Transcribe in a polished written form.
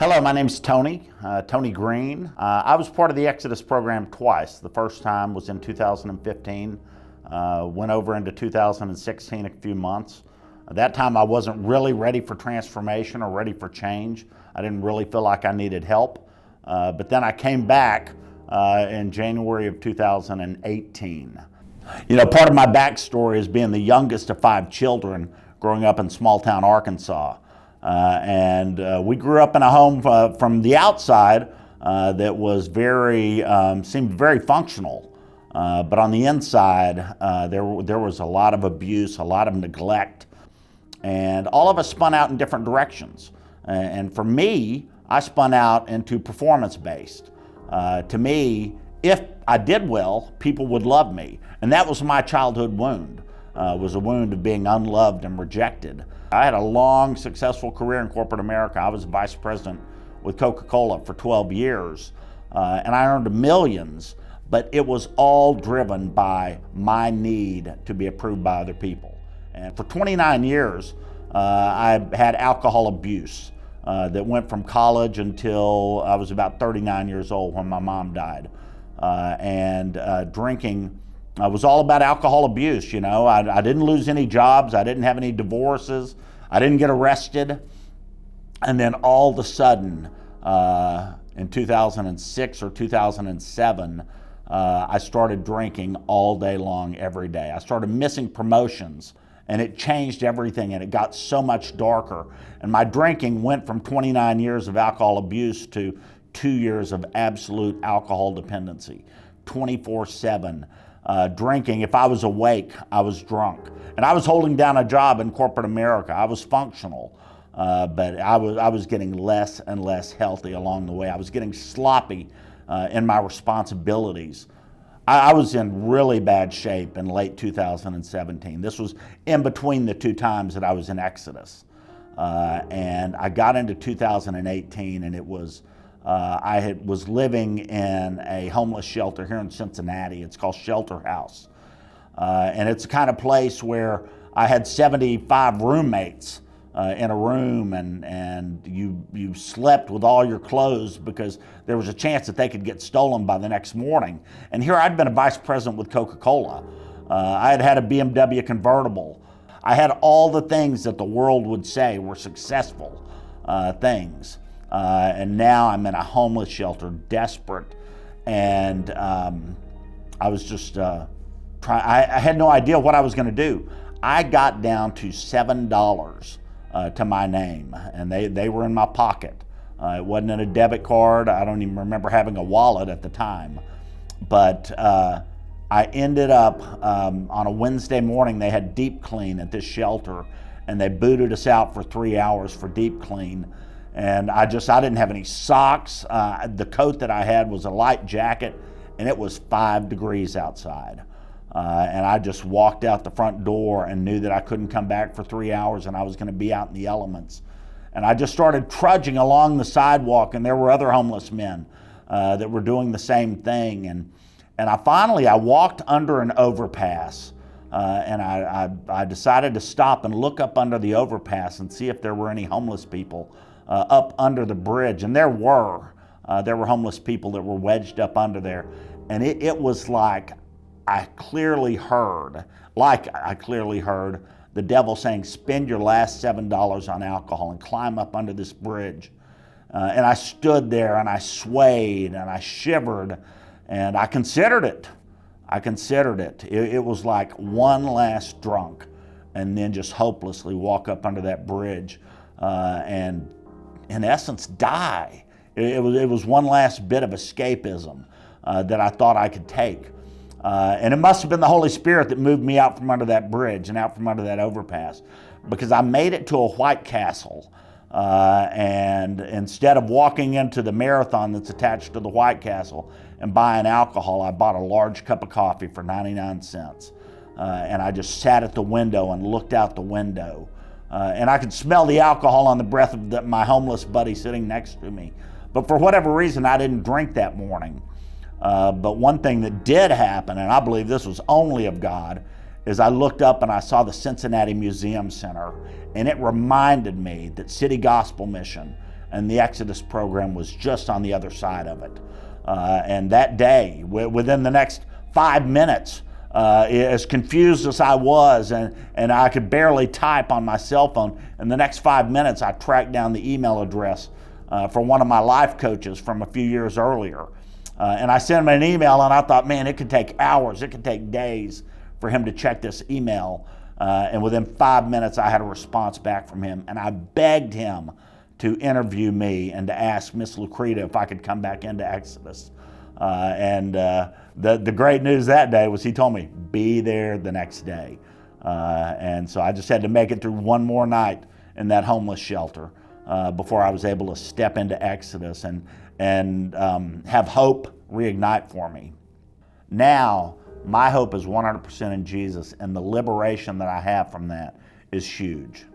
Hello, my name's Tony, Tony Green. I was part of the Exodus program twice. The first time was in 2015, went over into 2016 a few months. At that time I wasn't really ready for transformation or ready for change. I didn't really feel like I needed help. But then I came back in January of 2018. You know, part of my backstory is being the youngest of 5 children growing up in small town Arkansas. We grew up in a home from the outside that was seemed very functional. But on the inside, there was a lot of abuse, a lot of neglect, and all of us spun out in different directions. And for me, I spun out into performance-based. To me, if I did well, people would love me. And that was my childhood wound, was a wound of being unloved and rejected. I had a long, successful career in corporate America. I was vice president with Coca-Cola for 12 years, and I earned millions, but it was all driven by my need to be approved by other people. And for 29 years, I had alcohol abuse that went from college until I was about 39 years old when my mom died. Drinking was all about alcohol abuse. You know, I didn't lose any jobs, I didn't have any divorces, I didn't get arrested. And then all of a sudden, in 2006 or 2007, I started drinking all day long, every day. I started missing promotions, and it changed everything, and it got so much darker. And my drinking went from 29 years of alcohol abuse to 2 years of absolute alcohol dependency, 24/7. Drinking. If I was awake, I was drunk. And I was holding down a job in corporate America. I was functional, but I was getting less and less healthy along the way. I was getting sloppy in my responsibilities. I was in really bad shape in late 2017. This was in between the 2 times that I was in Exodus. And I got into 2018, and it was I was living in a homeless shelter here in Cincinnati. It's called Shelter House. And it's the kind of place where I had 75 roommates in a room, and you slept with all your clothes because there was a chance that they could get stolen by the next morning. And here I'd been a vice president with Coca-Cola. I had had a BMW convertible. I had all the things that the world would say were successful things. And now I'm in a homeless shelter, desperate, and I was just I had no idea what I was going to do. I got down to $7 to my name, and they were in my pocket. It wasn't in a debit card. I don't even remember having a wallet at the time. But I ended up, on a Wednesday morning, they had deep clean at this shelter, and they booted us out for 3 hours for deep clean. And I didn't have any socks. The coat that I had was a light jacket, and it was 5 degrees outside. And I just walked out the front door and knew that I couldn't come back for 3 hours, and I was going to be out in the elements. And I just started trudging along the sidewalk, and there were other homeless men that were doing the same thing. And I walked under an overpass, and I decided to stop and look up under the overpass and see if there were any homeless people up under the bridge. And there were homeless people that were wedged up under there. And it was like I clearly heard the devil saying, spend your last $7 on alcohol and climb up under this bridge. And I stood there, and I swayed, and I shivered, and I considered it. It was like one last drunk, and then just hopelessly walk up under that bridge and in essence die. It was one last bit of escapism that I thought I could take. And it must have been the Holy Spirit that moved me out from under that bridge and out from under that overpass, because I made it to a White Castle. And instead of walking into the marathon that's attached to the White Castle and buying alcohol, I bought a large cup of coffee for 99 cents. And I just sat at the window and looked out the window. And I could smell the alcohol on the breath of my homeless buddy sitting next to me. But for whatever reason, I didn't drink that morning. But one thing that did happen, and I believe this was only of God, is I looked up and I saw the Cincinnati Museum Center, and it reminded me that City Gospel Mission and the Exodus program was just on the other side of it. And that day, within the next 5 minutes, as confused as I was, and I could barely type on my cell phone, in the next 5 minutes I tracked down the email address for one of my life coaches from a few years earlier. And I sent him an email, and I thought, man, it could take hours, it could take days for him to check this email. And within 5 minutes I had a response back from him, and I begged him to interview me and to ask Miss Lucreta if I could come back into Exodus. The great news that day was he told me, be there the next day. And so I just had to make it through one more night in that homeless shelter before I was able to step into Exodus and have hope reignite for me. Now, my hope is 100% in Jesus, and the liberation that I have from that is huge.